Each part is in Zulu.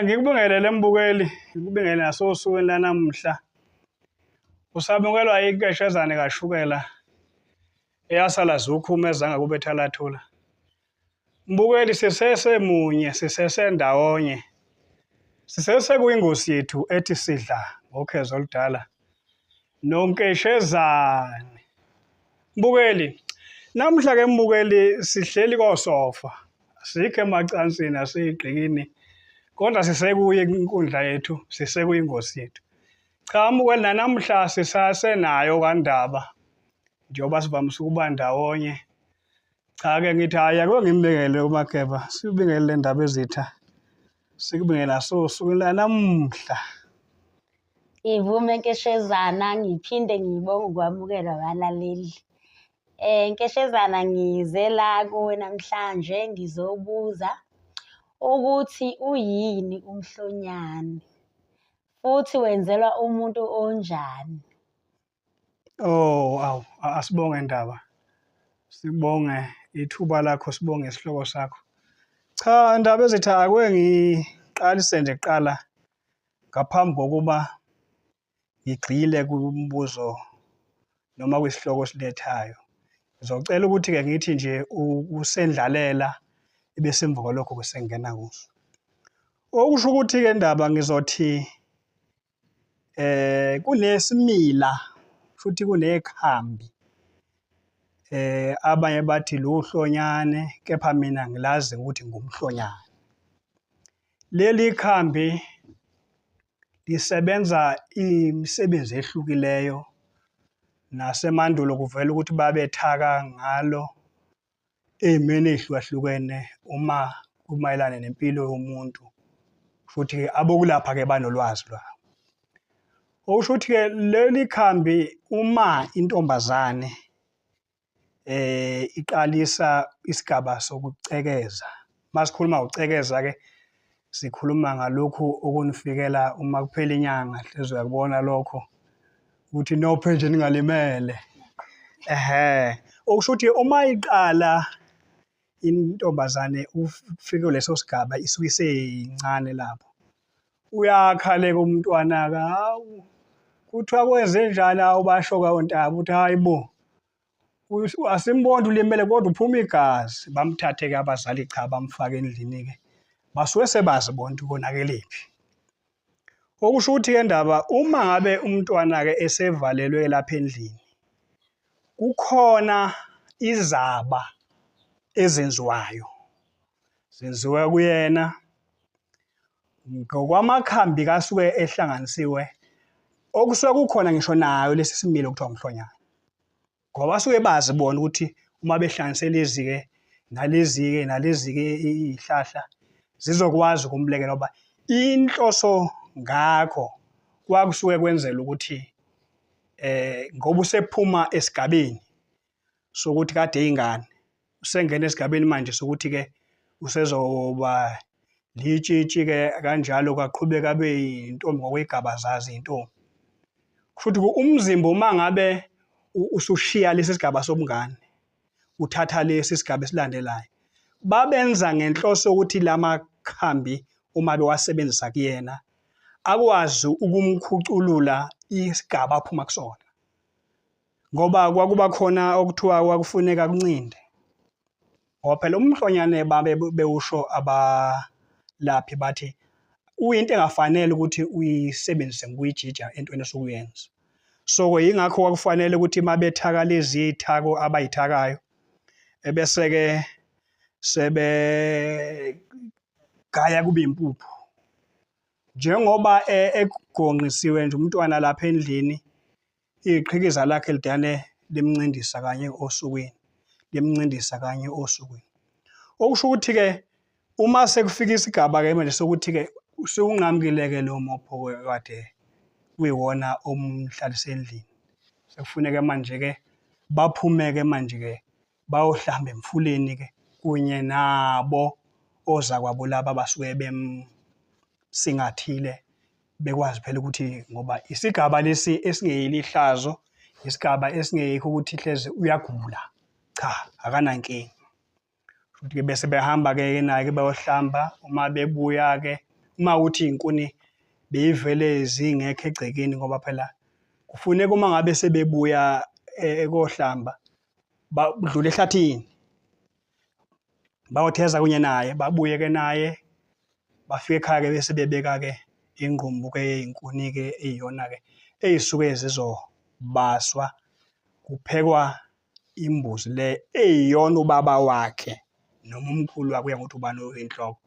Ngikubingelele mbukeli, ngikubingelele nasosukwini lanamuhla. Usamukelwa inkeshezane kashukela eyasala zukhuma ezange kube thalathula. Mbukeli sisesemunye, sisesendawonye. Sisesekuyingosi yethu ethi sidla ngokhezo oludala. Nonkeshezane. Mbukeli, namhla ke mbukeli sihleli kosofa. Sikho emacansini asiyigqikini. Kodwa sisekuye inkundla yethu, sisekuyingosi yethu. Cha mbukeli namhla sisasenayo kaNdaba. Njengoba sivamise ukuba ndawonye. Cha ke ngithi hayi ake ngimbingelele uMageba, sibingelele indaba ezitha. Sikubingelela nasosukwini lanamuhla. Ivume Nkeshezana, ngiphinde ngibonge ukwamukelwa abalaleli. Nkeshezana ngize la kuwe namhlanje ngizobuza ukuthi uyini umhlonyane futhi wenzelwa umuntu onjani. Oh, asibonge Ndaba. Sibonge ithuba lakho, sibonge isihloko sakho. Cha Ndaba ezitha ake ngiqalise nje kuqala ngaphambi kokuba ngigxile kumbuzo noma kwisihloko esilethayo. Ngizocela ukuthi ke ngithi nje usendlalela ebese emva kwalokho besengena kuso. Okusho ukuthi ke Ndaba ngizothi kunesimila futhi kunekhambi abanye bathi luhlonyane kepha mina ngilazi ukuthi ngumhlonyane. Leli khambi lisebenza imisebenzi ehlukileyo nasemandulo kuvela ukuthi babethaka ngalo ezimeni ezihlukahlukene uma kumayelana nempilo yomuntu futhi abokulapha ke banolwazi lwayo. Okusho ukuthi ke leli khambi uma intombazane iqalisa isigaba sokucekeza. Masikhuluma ucekeza ke sikhuluma ngalokhu okunifikela uma kuphela inyanga hleze uyakubona lokho ukuthi nophe nje ningalimele. Okusho ukuthi uma iqala intombazane ufike leso sigaba isuke iseyincane lapho. Uyakhala ke umntwana ka hawu kuthiwa kwenze njani awubasho kaNtaba uthi hayibo asimboni ulimele kodwa uphuma igazi. Bamthathe ke abazali cha bamfaka endlini ke. Basuke sebazi bonke ukonakelephi. Okusho ukuthi ke Ndaba uma ngabe umntwana ke esevalelwe lapha endlini kukhona izaba ezenziwayo. Zenziwa kuyena ngokwamakhambi kasuke ehlanganisiwe okusuke kukhona ngisho nayo lesi similo kuthiwa umhlonyane. Ngoba suke bazi bona ukuthi uma behlanganise lezi ke nalezi ke izihlahla zizokwazi ukumlekela ngoba inhloso ngakho kwakusuke kwenzela ukuthi ngoba usephuma esigabeni sokuthi kade ingane usengena esigabeni manje sokuthi ke usezoba litshitshi ke kanjalo kwaqhubeka abe intombi ngokwegaba zazi intombi. Futhi umzimba uma ngabe usushiya lesi sigaba sobungane uthatha lesi sigaba esilandelayo babenza ngenhloso ukuthi lamakhambi uma bewasebenzisa kuyena akwazi ukumkhuculula isigaba aphuma kusona ngoba kwakuba khona okuthiwa kwakufuneka kuncinde ngoba phela umhlonyane babe bewusho abalaphi bathi uyinto engafanele ukuthi uyisebenzise ngokuyijija entweni esukuyenza. So yingakho kwakufanele ukuthi mabethaka lezi ithako abayithakayo ebese ke sebe gaya kube impuphu. Njengoba egonqisiwe nje umntwana lapha endlini iqhikiza lakhe lidane limncindisa kanye osukwini. Limncindisa kanye osukwini. Okusho ukuthi ke uma sekufika isigaba ke manje sokuthi ke usewunqamukile ke lo mopho kade kuyiwona omhlalisa endlini. Sekufuneka manje ke baphume ke manje ke bayohlamba emfuleni ke kunye nabo ozakwabo laba basuke singathile bekwazi phela ukuthi ngoba isigaba lesi esingelihlazo isigaba esingekho ukuthi hleze uyagula cha akanankinga futhi bese behamba ke naye bayohlamba uma bebuya ke uma uthi inkuni beyivele zingekho egcekeni ngoba phela kufuneka uma ngabe sebebuya ekohlamba badlule ehlathini bayotheza kunye naye babuye ke naye bafike ekhaya ke bese bebeka ke ingqumbu ke inkuni ke eyiyona ke eyisuke zizobaswa kuphekwa imbuzi le eyiyona ubaba wakhe noma umkhulu wakhe kuya ngokuthi ubani oyinhloko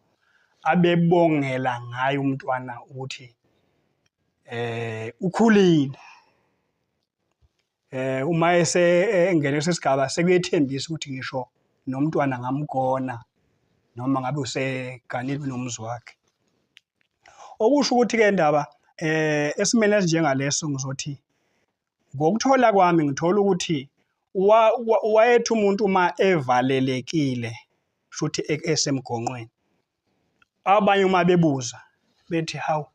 abebongela ngayo umntwana ukuthi ukhulile uma engene kusesigaba sekuyethembisa ukuthi ngisho nomntwana ngamgona noma ngabe useganile nomzi wakhe okusho ukuthi ke ndaba esimene esinjengaleso ngizothi ngokuthola kwami ngithola ukuthi wayethi umuntu uma evalelekile futhi esemgonqweni abanye uma bebuza bethi hawu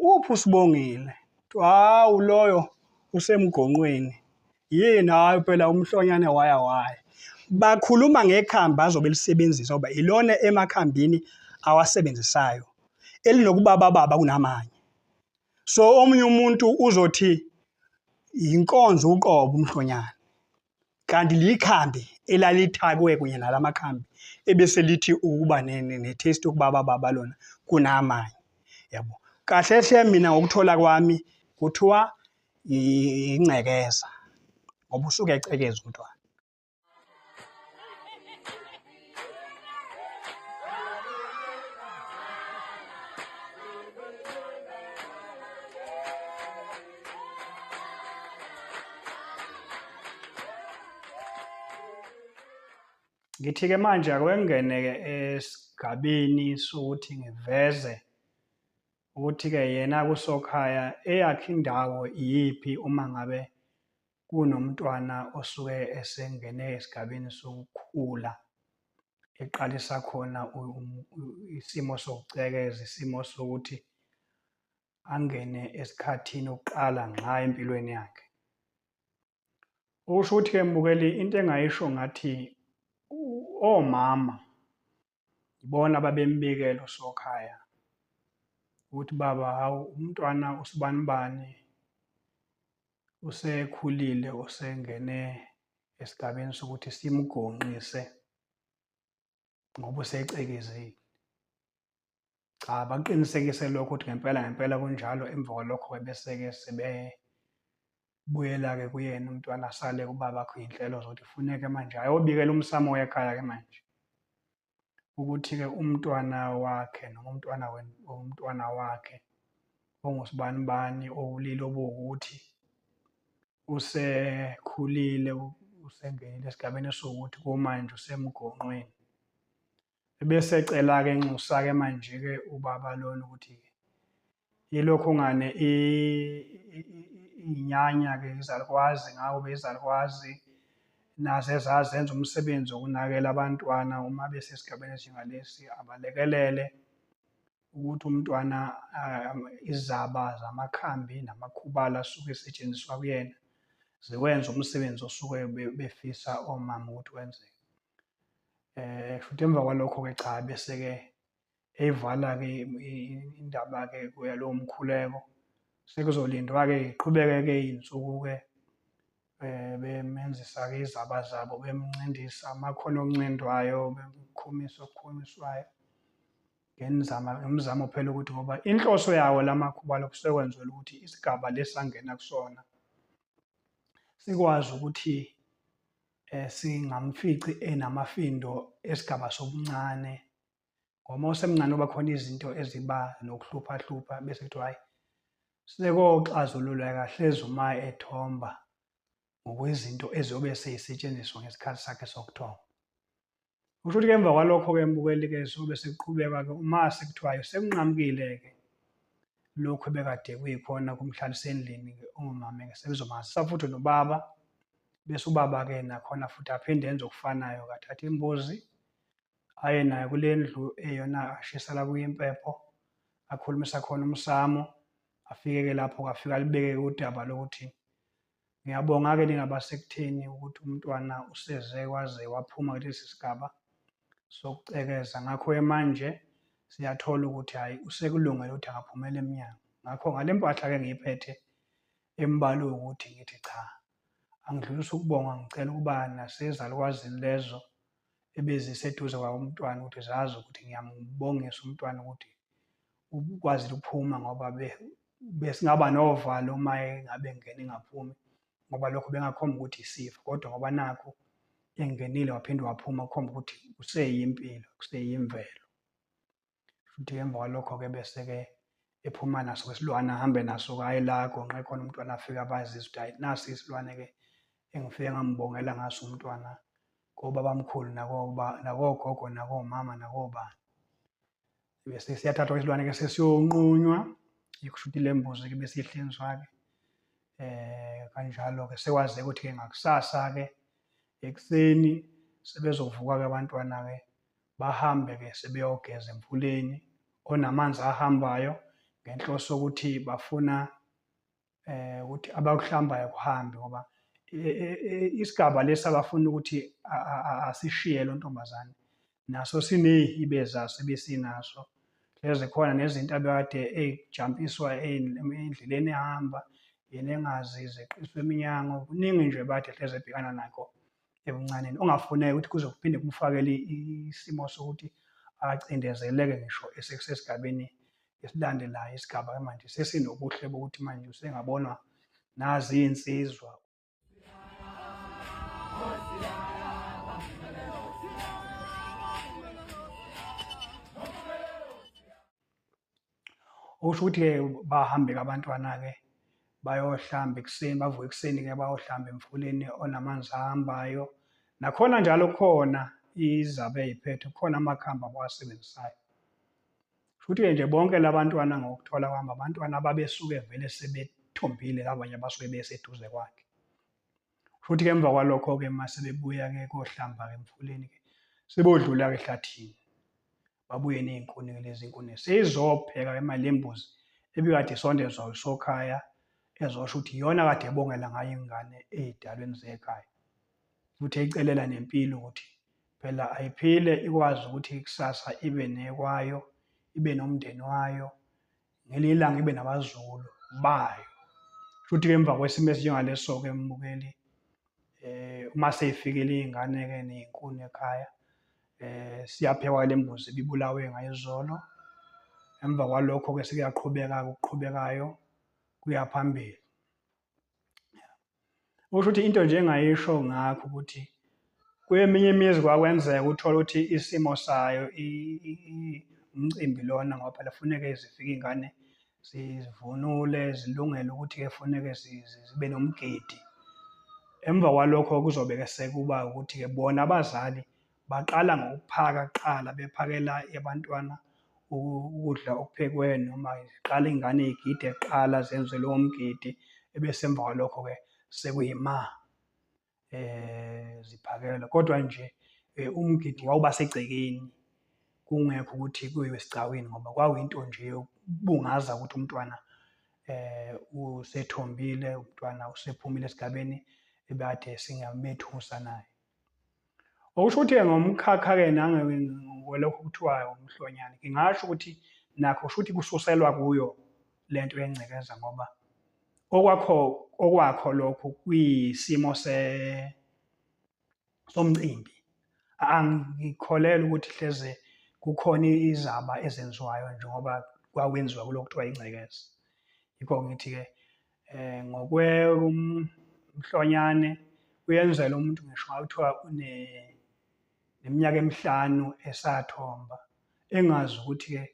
uphi usibongile hawu loyo usemgonqweni yini hayi phela umhlonyane waya bakhuluma ngekhambi azobe lisebenzisa ngoba ilona emakhambini awasebenzisayo elinokubaba kunamanye so omunye umuntu uzothi inkonzo uqobo umhlonyane kanti likhambi elalithakwe kunye nalamakhambi ebese lithi ukuba ne-taste ukubaba lona kunamanye yabo kahle hle mina ngokuthola kwami kuthiwa ingcekeza ngoba usuke ecekeza umntwana ngithi-ke manje akwengene-ke esigabeni sokuthi ngiveze ukuthi-ke yena kusokhaya eyakhe indawo iyiphi uma ngabe kunomntwana osuke esengene esigabeni sokukhula eqalisa khona isimo sokucekeza isimo sokuthi angene esikhathini ukuqala ngqa empilweni yakhe okusho ukuthi-ke mbukeli into engayisho ngathi omama ibona ababembikela usokhaya ukuthi baba hawu umntwana usibanibani usekhulile usengene esigabeni sokuthi simgonqise ngoba usecekezile cha baqinisekise lokho ukuthi ngempela kunjalo emva kwalokho bese-ke sebebuyela-ke kuyena umntwana asale kubabakho iy'nhlelo zokuthi kufuneke manje ayobikela umsamo wekhaya-ke manje ukuthi-ke umntwana wakhe noma umntwana wakhe ongusibanibani owulili obuwukuthi usekhulile usengenile esigabeni esiwukuthi kumanje usemgonqweni ebese ecela-ke enxusa-ke manje-ke ubaba lona ukuthi yilokhu ngane iy'nyanya-ke izalukwazi ngawo bezalukwazi nazo ezazenza umsebenzi wokunakekela abantwana uma besesigabeni esinjengalesi abalekelele ukuthi umntwana izaba zamakhambi namakhubalo asuke esetshenziswa kuyena ziwenza umsebenzi osuke befisa omama ukuthi wenzeke futhi emva kwalokho-ke cha bese-ke eyivala-ke indaba-ke yalowo mkhuleko sekuzolindwa-ke iqhubeke-ke iy'nsuku-ke bemenzisa-ke izaba zabo bemncindisa amakhono okuncindwayo bemkhumisa okukhumiswayo ngemizamo phela ukuthi ngoba inhloso yawo lamakhubalo kusuke kwenzelwa ukuthi isigaba lesi angena kusona sikwazi ukuthi singamfici enamafindo esigaba sobuncane ngoba usemncane kuba khona izinto eziba nokuhlupha bese kuthiwa hhayi sekoxazululwa kahle uma ethomba ngokwezinto eziyobe seyisetshenziswa ngesikhathi sakhe sokuthomba kusho ukuthi-ke emva kwalokho-ke mbukeli-ke sobe sekuqhubeka-ke uma sekuthiwayo sekunqamukile-ke lokhu ebekade kuyikhona kumhlalisa endlini-ke omama-ke sebezomazisa futhi nobaba bese ubaba-ke nakhona futhi aphinde enze okufanayo kathatha imbuzi aye nayo kule ndlu eyona ashisela kuyo impepho akhulumisa khona umsamo, afike-ke lapho afike alibeke udaba lokuthi ngiyabonga-ke ningabase ekutheni ukuthi umntwana useze waze waphuma kulesi sigaba sokucekeza. Ngakho-ke manje siyathola ukuthi hhayi usekulungele ukuthi angaphumela emnyango. Ngakho ngale mpahla-ke engiyiphethe embalwa ukuthi ngithi cha, angidlulisa ukubonga, ngicela ukuba nasezalukwazini lezo ebeziseduze kwawo umntwana ukuthi zazi ukuthi ngiyambongisa umntwana ukuthi ukwazile ukuphuma ngoba besingaba novalo uma engabe engene engaphumi ngoba lokho bengakhomba ukuthi isifo, kodwa ngoba nakhu engenile waphinde waphuma kukhomba ukuthi kuseyimpilo, kuseyimvelo. Futhi emva kwalokho-ke bese-ke ephuma naso kwesilwane ahambe naso-ke aye la agonqe khona umntwana afike abazise ukuthi hhayi nasi isilwane-ke engifike ngambongela ngaso umntwana kobabamkhulu nakogogo nakomama nakobani. Bese siyathathwa isilwane-ke sesiyonqunywa, kusho ukuthi le mbuzi-ke bese ihlinzwa-ke. Kanjalo-ke sekwazeka ukuthi-ke ngakusasa-ke ekuseni sebezovuka-ke abantwana-ke bahambe-ke sebeyogeza emfuleni onamanzi ahambayo ngenhloso yokuthi bafuna ukuthi abakuhlambayo kuhambe ngoba isigaba lesi abafuna ukuthi asishiye lo ntombazane naso sinehibe zaso ebesinaso. Hleze khona nezinto abekade ey'jampiswa endleleni ehamba yena engazi zeqiswa eminyango, kuningi nje bathe hleze ebhekana nakho ebuncaneni okungafuneki ukuthi kuze kuphinde kumfakele isimo sokuthi acindezeleke ngisho esesigabeni esilandelayo. Isigaba-ke manje sesinobuhle bokuthi manje usengabonwa nazi iy'nsizwa. Okusho ukuthi-ke bahambe-ke abantwana-ke bayohlamba ekuseni, bavuke ekuseni-ke bayohlamba emfuleni onamanzi ahambayo. Nakhona njalo khona izaba ey'phethe, kukhona amakhambi abawasebenzisayo. Futhi-ke nje bonke la bantwana ngokuthola kwami, abantwana ababesuke vele sebethombile labanye abasuke beseduze kwakhe. Futhi-ke emva kwalokho-ke uma sebebuya-ke kohlamba-ke emfuleni-ke sebodlula-ke ehlathini. Babuye ney'nkuni-ke lezi nkuni seyizopheka imali lembuzi ebikade isondezwa usokhaya ezosho ukuthi iyona kade ebongela ngayo ingane ey'dalweni zekhaya. Futhi eyicelela nempilo ukuthi phela ayiphile ikwazi ukuthi kusasa ibe nekwayo, ibe nomndeni wayo, ngelinye ilanga ibe nabazukulu bayo. Futhi-ke emva kwesimo esinjengaleso-ke mbukeli, uma sey'fikile iy'ngane-ke ney'nkuni ekhaya, siyaphekwa le mbuzi ibibulawe ngayizolo. Emva kwalokho-ke sekuyaqhubeka-ke okuqhubekayo kuya phambili. Okusho ukuthi into nje engayisho ngakho ukuthi kweminye imizi kwakwenzeka uthole ukuthi isimo sayo umcimbi lona ngoba phela kufuneke zifike iy'ngane zivunule zilungele ukuthi-ke kufuneke zibe nomgidi. Emva kwalokho kuzobe-ke sekuba ukuthi-ke bona abazali baqala ngokuphaka kuqala, bephakela abantwana ukudla okuphekwe noma ziqala iy'ngane y'gide kuqala zenze lowo mgidi, ebese emva kwalokho-ke sekuyima ziphakelwa. Kodwa nje umgidi wawuba segcekeni, kungekho ukuthi kuyiwe esigcawini ngoba kwakuyinto nje yokubungaza ukuthi umntwana usethombile, umntwana usephumile esigabeni ebekade singamethusa naye. Okusho ukuthi-ke ngomkhakha-ke nangelokhu okuthiwayo umhlonyane, ngingasho ukuthi nakho kusho ukuthi kususelwa kuyo lento yengcekeza ngoba okwakho lokho kuyisimo somcimbi. Angikholelwa ukuthi hleze kukhona izaba ezenziwayo njengoba kwakwenziwa kulokhu kuthiwa ingcekeza. Yikho ngithi-ke umhlonyane uyenzela umuntu ngisho ngabe kuthiwa neminyaka emihlanu esathomba, engazi ukuthi-ke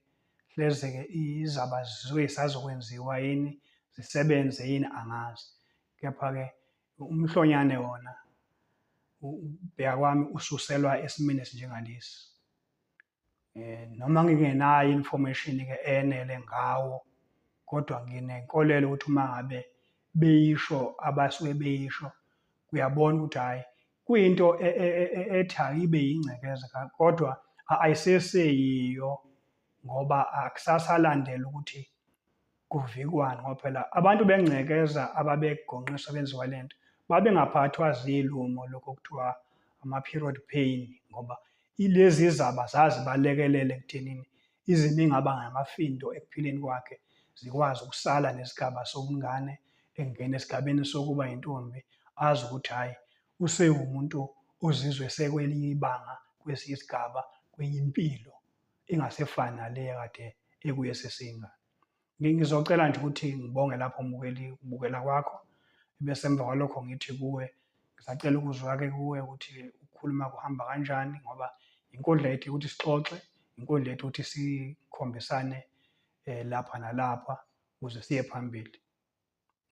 hleze-ke izaba zisuke zisazokwenziwa yini, zisebenze yini angazi. Kepha-ke umhlonyane wona ukubheka kwami ususelwa esimeni esinjengalesi. Noma ngingenayo i-information-ke eyenele ngawo, kodwa nginenkolelo ukuthi uma ngabe beyisho abasuke beyisho, kuyabona ukuthi hhayi kuyinto ethi ayibe yingcekeza kodwa ayiseseyiyo ngoba akusasalandela ukuthi kuvikwane ngoba phela abantu bengcekeza ababegonqiswa benziwa le nto babengaphathwa zilumo lokho kuthiwa ama-period pain ngoba ilezi zaba zazibalekelele ekuthenini izimo ingaba ngamafindo ekuphileni kwakhe zikwazi ukusala nesigaba sobungane engena esigabeni sokuba yintombi azi ukuthi hhayi usewumuntu ozizwe esekwelinye ibanga kwesinye isigaba kwenye impilo engasefani nale akade ekuyo eseseyingane. Ngizocela nje ukuthi ngibonge lapho mbukeli ukubukela kwakho bese emva kwalokho ngithi kuwe ngisacela ukuzwa-ke kuwe ukuthi ukukhuluma kuhamba kanjani ngoba inkundla yethu ukuthi sixoxe, inkundla yethu ukuthi sikhombisane lapha nalapha ukuze siye phambili.